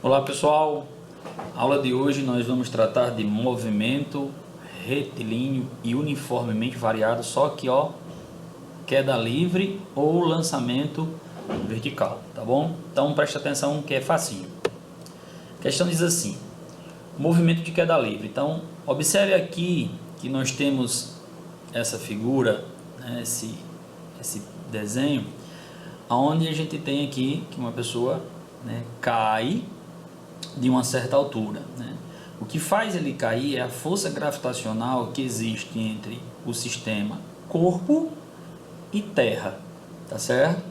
Olá pessoal, aula de hoje nós vamos tratar de movimento retilíneo e uniformemente variado, só que queda livre ou lançamento vertical, tá bom? Então preste atenção que é facinho. A questão diz assim: movimento de queda livre. Então observe aqui que nós temos essa figura, né, esse desenho, onde a gente tem aqui que uma pessoa, né, cai de uma certa altura, né? O que faz ele cair é a força gravitacional que existe entre o sistema corpo e terra, tá certo?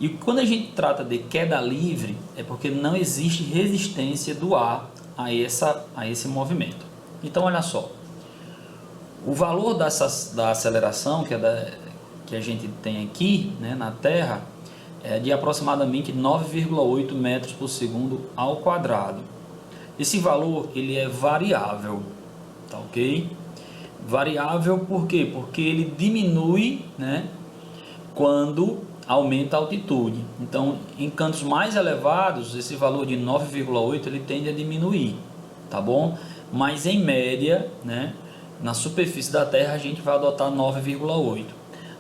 E quando a gente trata de queda livre é porque não existe resistência do ar a esse movimento. Então olha só, o valor da aceleração que a gente tem aqui, né, na Terra é de aproximadamente 9,8 metros por segundo ao quadrado. Esse valor ele é variável, tá ok? Variável por quê? Porque ele diminui, né, quando aumenta a altitude. Então, em cantos mais elevados, esse valor de 9,8 ele tende a diminuir, tá bom? Mas em média, né, na superfície da Terra a gente vai adotar 9,8.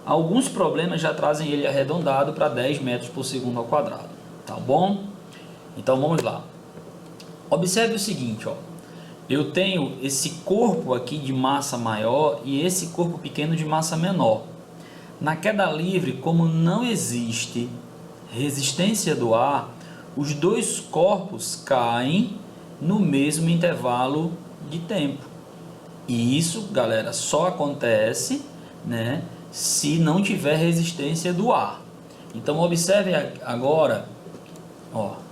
Alguns problemas já trazem ele arredondado para 10 metros por segundo ao quadrado, tá bom? Então vamos lá. Observe o seguinte, eu tenho esse corpo aqui de massa maior e esse corpo pequeno de massa menor. Na queda livre, como não existe resistência do ar, os dois corpos caem no mesmo intervalo de tempo. E isso, galera, só acontece, né, se não tiver resistência do ar. Então observe agora,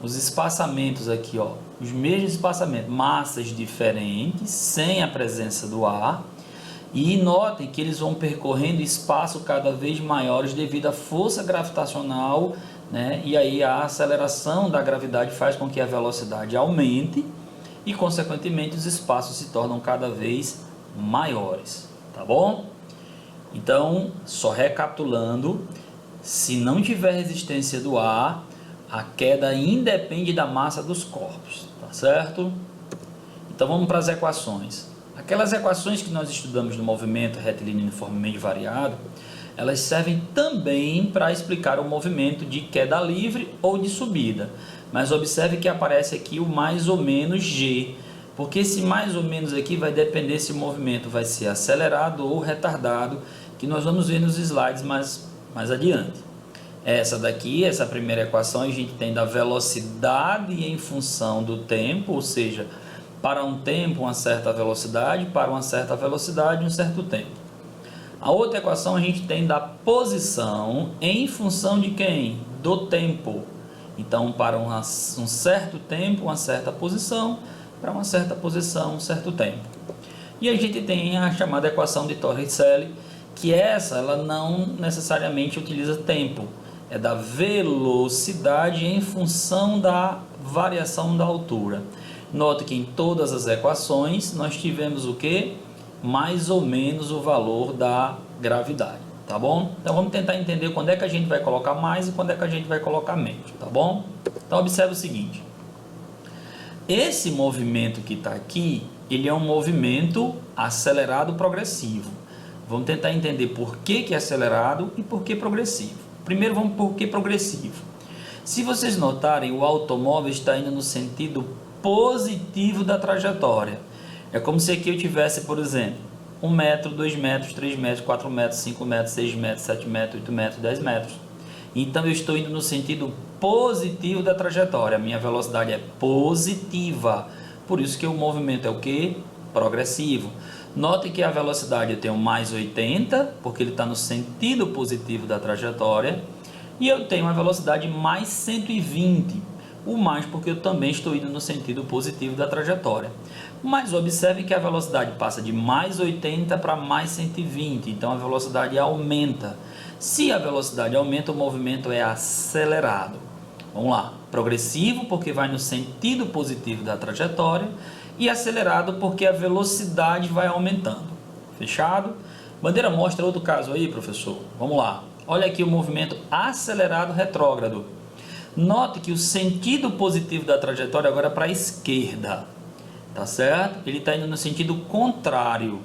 os espaçamentos aqui, os mesmos espaçamentos, massas diferentes, sem a presença do ar. E notem que eles vão percorrendo espaços cada vez maiores devido à força gravitacional, né? E aí a aceleração da gravidade faz com que a velocidade aumente e consequentemente os espaços se tornam cada vez maiores, tá bom? Então, só recapitulando, se não tiver resistência do ar, a queda independe da massa dos corpos, tá certo? Então vamos para as equações. Aquelas equações que nós estudamos no movimento retilíneo uniformemente variado, elas servem também para explicar o movimento de queda livre ou de subida. Mas observe que aparece aqui o mais ou menos G, porque esse mais ou menos aqui vai depender se o movimento vai ser acelerado ou retardado, que nós vamos ver nos slides mais adiante. Essa daqui, essa primeira equação, a gente tem da velocidade em função do tempo, ou seja, para um tempo uma certa velocidade, para uma certa velocidade um certo tempo. A outra equação a gente tem da posição em função de quem? Do tempo. Então, para um certo tempo, uma certa posição, para uma certa posição, um certo tempo. E a gente tem a chamada equação de Torricelli, que ela não necessariamente utiliza tempo, é da velocidade em função da variação da altura. Note que em todas as equações nós tivemos o que? Mais ou menos o valor da gravidade, tá bom? Então vamos tentar entender quando é que a gente vai colocar mais e quando é que a gente vai colocar menos, tá bom? Então observe o seguinte: esse movimento que está aqui, ele é um movimento acelerado progressivo. Vamos tentar entender por que é acelerado e por que progressivo. Primeiro vamos por que progressivo. Se vocês notarem, o automóvel está indo no sentido positivo da trajetória. É como se aqui eu tivesse, por exemplo, 1 metro, 2 metros, 3 metros, 4 metros, 5 metros, 6 metros, 7 metros, 8 metros, 10 metros. Então eu estou indo no sentido positivo da trajetória. A minha velocidade é positiva. Por isso que o movimento é o que? Progressivo. Note que a velocidade eu tenho mais 80, porque ele está no sentido positivo da trajetória. E eu tenho uma velocidade mais 120. O mais porque eu também estou indo no sentido positivo da trajetória. Mas observe que a velocidade passa de mais 80 para mais 120, então a velocidade aumenta. Se a velocidade aumenta, o movimento é acelerado. Vamos lá, progressivo porque vai no sentido positivo da trajetória e acelerado porque a velocidade vai aumentando. Fechado? Bandeira mostra outro caso aí, professor. Vamos lá, olha aqui o movimento acelerado retrógrado. Note que o sentido positivo da trajetória agora é para a esquerda, tá certo? Ele está indo no sentido contrário.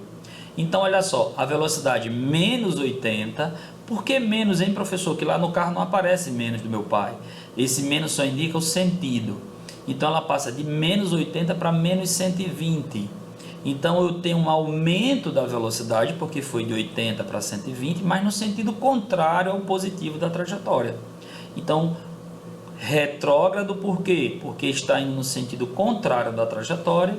Então, olha só, a velocidade menos 80, por que menos, hein, professor? Que lá no carro não aparece menos do meu pai. Esse menos só indica o sentido. Então, ela passa de menos 80 para menos 120. Então, eu tenho um aumento da velocidade, porque foi de 80 para 120, mas no sentido contrário ao positivo da trajetória. Então, retrógrado por quê? Porque está indo no sentido contrário da trajetória.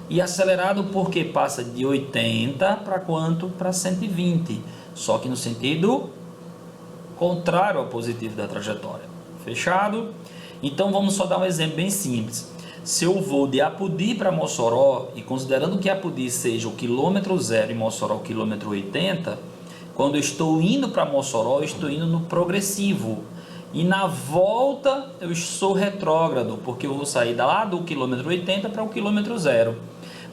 E acelerado porque passa de 80 para quanto? Para 120. Só que no sentido contrário ao positivo da trajetória. Fechado? Então vamos só dar um exemplo bem simples. Se eu vou de Apodi para Mossoró, e considerando que Apodi seja o quilômetro 0 e Mossoró o quilômetro 80, quando eu estou indo para Mossoró, eu estou indo no progressivo. E na volta eu sou retrógrado, porque eu vou sair lá do quilômetro 80 para o quilômetro 0.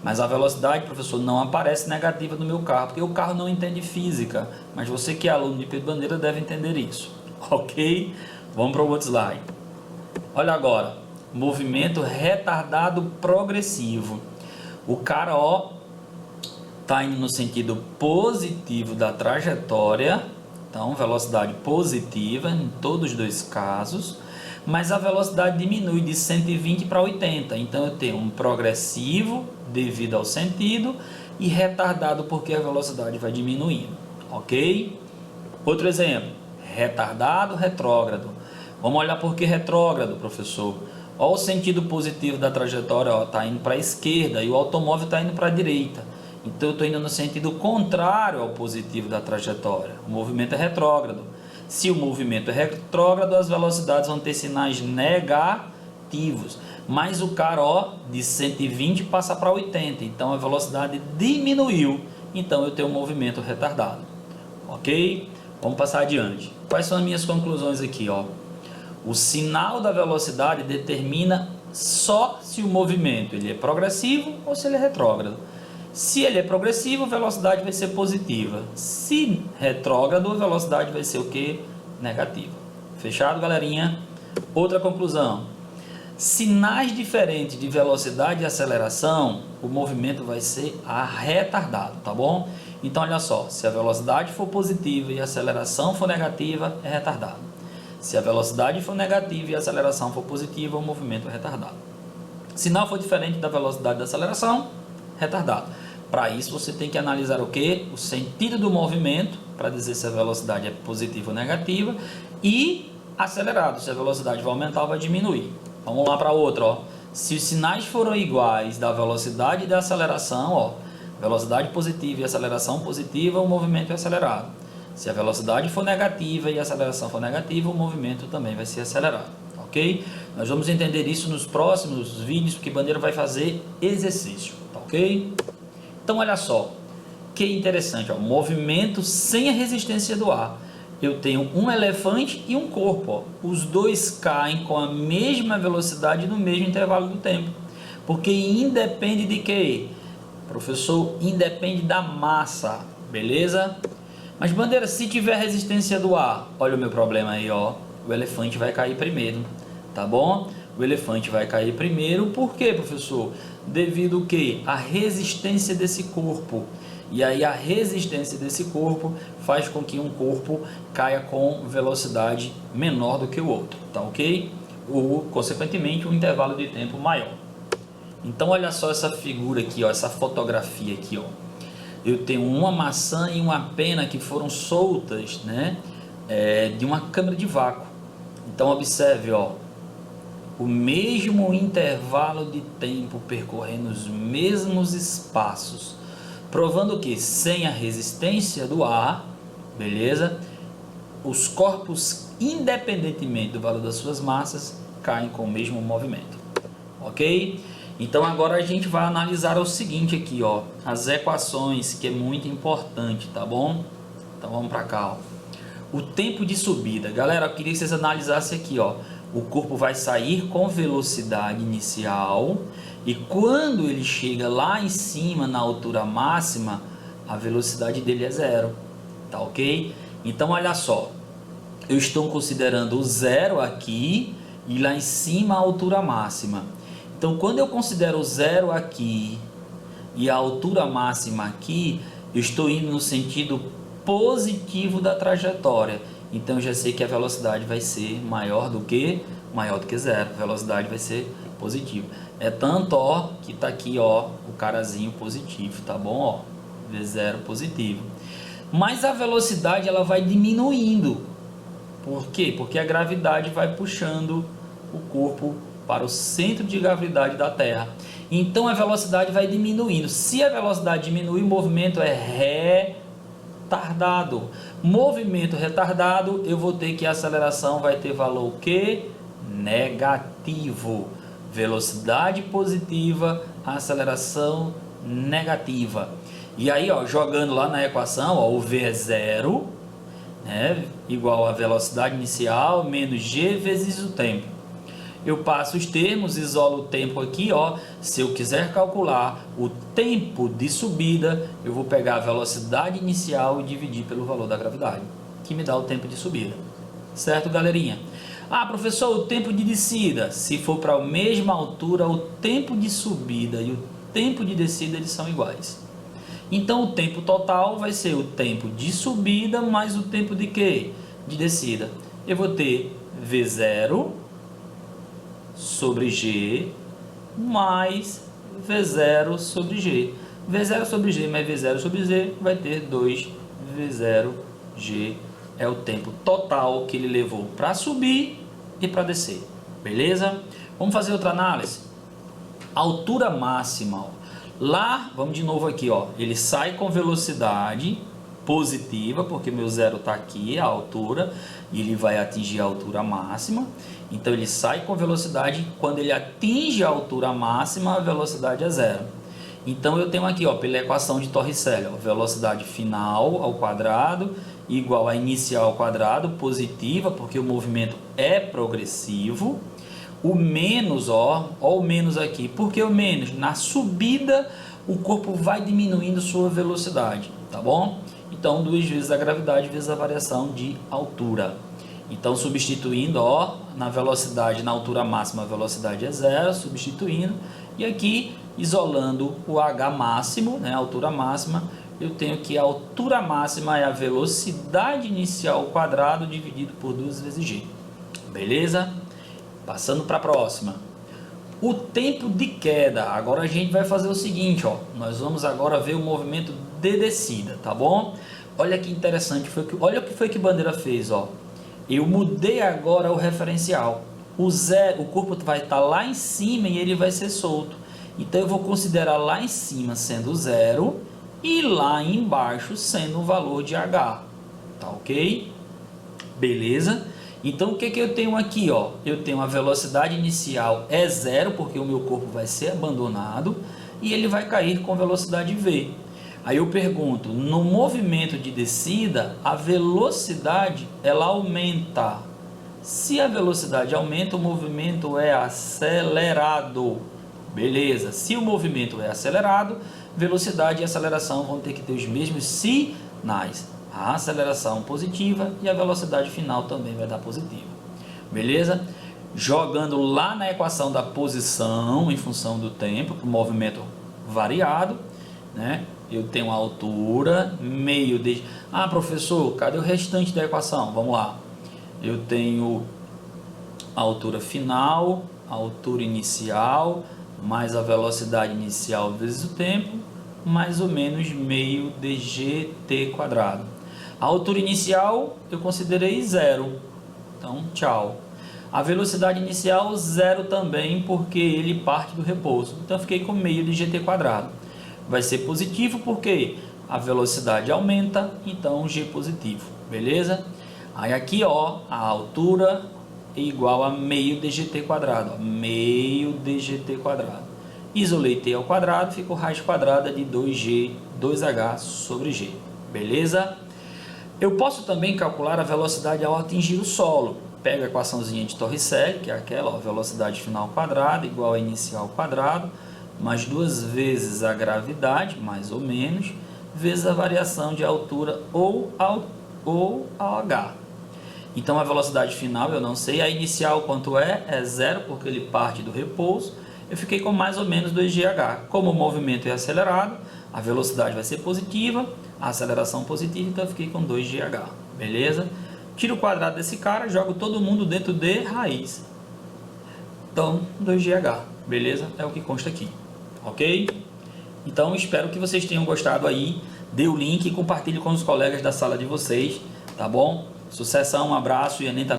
Mas a velocidade, professor, não aparece negativa no meu carro, porque o carro não entende física. Mas você que é aluno de Pedro Bandeira deve entender isso. Ok? Vamos para o outro slide. Olha agora, movimento retardado progressivo. O cara, ó, tá indo no sentido positivo da trajetória. Então, velocidade positiva em todos os dois casos, mas a velocidade diminui de 120 para 80. Então, eu tenho um progressivo devido ao sentido e retardado porque a velocidade vai diminuindo, ok? Outro exemplo, retardado, retrógrado. Vamos olhar por que retrógrado, professor. Olha o sentido positivo da trajetória, está indo para a esquerda e o automóvel está indo para a direita. Então, eu estou indo no sentido contrário ao positivo da trajetória. O movimento é retrógrado. Se o movimento é retrógrado, as velocidades vão ter sinais negativos. Mas o cara, ó, de 120 passa para 80. Então, a velocidade diminuiu. Então, eu tenho um movimento retardado. Ok? Vamos passar adiante. Quais são as minhas conclusões aqui, ó? O sinal da velocidade determina só se o movimento ele é progressivo ou se ele é retrógrado. Se ele é progressivo, a velocidade vai ser positiva. Se retrógrado, a velocidade vai ser o que? Negativa. Fechado, galerinha? Outra conclusão. Sinais diferentes de velocidade e aceleração, o movimento vai ser retardado, tá bom? Então, olha só, se a velocidade for positiva e a aceleração for negativa, é retardado. Se a velocidade for negativa e a aceleração for positiva, o movimento é retardado. Sinal for diferente da velocidade da aceleração, retardado. Para isso, você tem que analisar o que? O sentido do movimento, para dizer se a velocidade é positiva ou negativa, e acelerado, se a velocidade vai aumentar ou vai diminuir. Vamos lá para outra, ó. Se os sinais foram iguais da velocidade e da aceleração, ó, velocidade positiva e aceleração positiva, o movimento é acelerado. Se a velocidade for negativa e a aceleração for negativa, o movimento também vai ser acelerado, ok? Nós vamos entender isso nos próximos vídeos, porque Bandeira vai fazer exercício, tá ok? Então, olha só, que interessante, ó, movimento sem a resistência do ar. Eu tenho um elefante e um corpo, ó. Os dois caem com a mesma velocidade no mesmo intervalo do tempo. Porque independe de quê? Professor, independe da massa, beleza? Mas, Bandeira, se tiver resistência do ar, olha o meu problema aí, ó. O elefante vai cair primeiro, tá bom? O elefante vai cair primeiro, por quê, professor? Devido ao quê? A resistência desse corpo. E aí a resistência desse corpo faz com que um corpo caia com velocidade menor do que o outro, tá ok? Ou, consequentemente, um intervalo de tempo maior. Então, olha só essa figura aqui, ó, essa fotografia aqui, ó. Eu tenho uma maçã e uma pena que foram soltas, né, de uma câmara de vácuo. Então, observe, ó, o mesmo intervalo de tempo percorrendo os mesmos espaços, provando que sem a resistência do ar, beleza, os corpos, independentemente do valor das suas massas, caem com o mesmo movimento, ok? Então agora a gente vai analisar o seguinte aqui, ó, as equações, que é muito importante, tá bom? Então vamos para cá, ó. O tempo de subida, galera, eu queria que vocês analisassem aqui, ó. O corpo vai sair com velocidade inicial e quando ele chega lá em cima, na altura máxima, a velocidade dele é zero, tá ok? Então olha só, eu estou considerando o zero aqui e lá em cima a altura máxima. Então, quando eu considero o zero aqui e a altura máxima aqui, eu estou indo no sentido positivo da trajetória. Então, eu já sei que a velocidade vai ser maior do que zero. A velocidade vai ser positiva. É tanto, ó, que tá aqui, ó, o carazinho positivo, tá bom? Ó, V0 positivo. Mas a velocidade ela vai diminuindo. Por quê? Porque a gravidade vai puxando o corpo para o centro de gravidade da Terra. Então a velocidade vai diminuindo. Se a velocidade diminui, o movimento é retardado. Movimento retardado, eu vou ter que a aceleração vai ter valor o quê? Negativo. Velocidade positiva, aceleração negativa. E aí, ó, jogando lá na equação, ó, o V é zero, né, igual a velocidade inicial menos g vezes o tempo. Eu passo os termos, isolo o tempo aqui, ó. Se eu quiser calcular o tempo de subida, eu vou pegar a velocidade inicial e dividir pelo valor da gravidade, que me dá o tempo de subida. Certo, galerinha? Ah, professor, o tempo de descida, se for para a mesma altura, o tempo de subida e o tempo de descida eles são iguais. Então, o tempo total vai ser o tempo de subida mais o tempo de quê? De descida. Eu vou ter V0 sobre G mais V0 sobre G. V0 sobre G mais V0 sobre Z vai ter 2V0G. É o tempo total que ele levou para subir e para descer. Beleza? Vamos fazer outra análise. Altura máxima, ó. Lá, vamos de novo aqui, ó. Ele sai com velocidade positiva, porque meu zero está aqui, a altura, e ele vai atingir a altura máxima. Então ele sai com velocidade, quando ele atinge a altura máxima, a velocidade é zero. Então eu tenho aqui, ó, pela equação de Torricelli, ó, velocidade final ao quadrado igual a inicial ao quadrado, positiva, porque o movimento é progressivo. O menos, ó o menos aqui. Por que o menos? Na subida, o corpo vai diminuindo sua velocidade, tá bom? Então, 2 vezes a gravidade vezes a variação de altura. Então, substituindo, ó, na velocidade, na altura máxima, a velocidade é zero, substituindo. E aqui, isolando o H máximo, né, a altura máxima, eu tenho que a altura máxima é a velocidade inicial ao quadrado dividido por 2 vezes g. Beleza? Passando para a próxima. O tempo de queda. Agora a gente vai fazer o seguinte, ó. Nós vamos agora ver o movimento de descida, tá bom? Olha que interessante, olha o que foi que Bandeira fez, ó. Eu mudei agora o referencial. O corpo vai estar lá em cima e ele vai ser solto. Então eu vou considerar lá em cima sendo zero e lá embaixo sendo o valor de H. Tá ok? Beleza? Então o que eu tenho aqui, ó? Eu tenho a velocidade inicial é zero, porque o meu corpo vai ser abandonado e ele vai cair com velocidade v. Aí eu pergunto, no movimento de descida, a velocidade ela aumenta. Se a velocidade aumenta, o movimento é acelerado. Beleza? Se o movimento é acelerado, velocidade e aceleração vão ter que ter os mesmos sinais. A aceleração positiva e a velocidade final também vai dar positiva. Beleza? Jogando lá na equação da posição em função do tempo, para o movimento variado, né? Eu tenho a altura, meio de... Ah, professor, cadê o restante da equação? Vamos lá. Eu tenho a altura final, a altura inicial, mais a velocidade inicial vezes o tempo, mais ou menos meio de gt quadrado. A altura inicial eu considerei zero, então tchau. A velocidade inicial zero também, porque ele parte do repouso, então eu fiquei com meio de gt quadrado. Vai ser positivo porque a velocidade aumenta, então g positivo, beleza? Aí aqui, ó, a altura é igual a meio de gt quadrado, ó, meio de gt quadrado. Isolei t ao quadrado, ficou raiz quadrada de 2g, 2h sobre g, beleza? Eu posso também calcular a velocidade ao atingir o solo. Pega a equaçãozinha de Torricelli, que é aquela, ó, velocidade final ao quadrado igual a inicial ao quadrado, mais 2 vezes a gravidade, mais ou menos, vezes a variação de altura ou ao h. Então a velocidade final eu não sei, a inicial quanto é 0, porque ele parte do repouso. Eu fiquei com mais ou menos 2GH. Como o movimento é acelerado, a velocidade vai ser positiva, a aceleração positiva, então eu fiquei com 2GH, beleza? Tiro o quadrado desse cara, jogo todo mundo dentro de raiz. Então, 2GH, beleza? É o que consta aqui, ok? Então, espero que vocês tenham gostado aí. Dê o link e compartilhe com os colegas da sala de vocês, tá bom? Sucessão, um abraço e Enem tá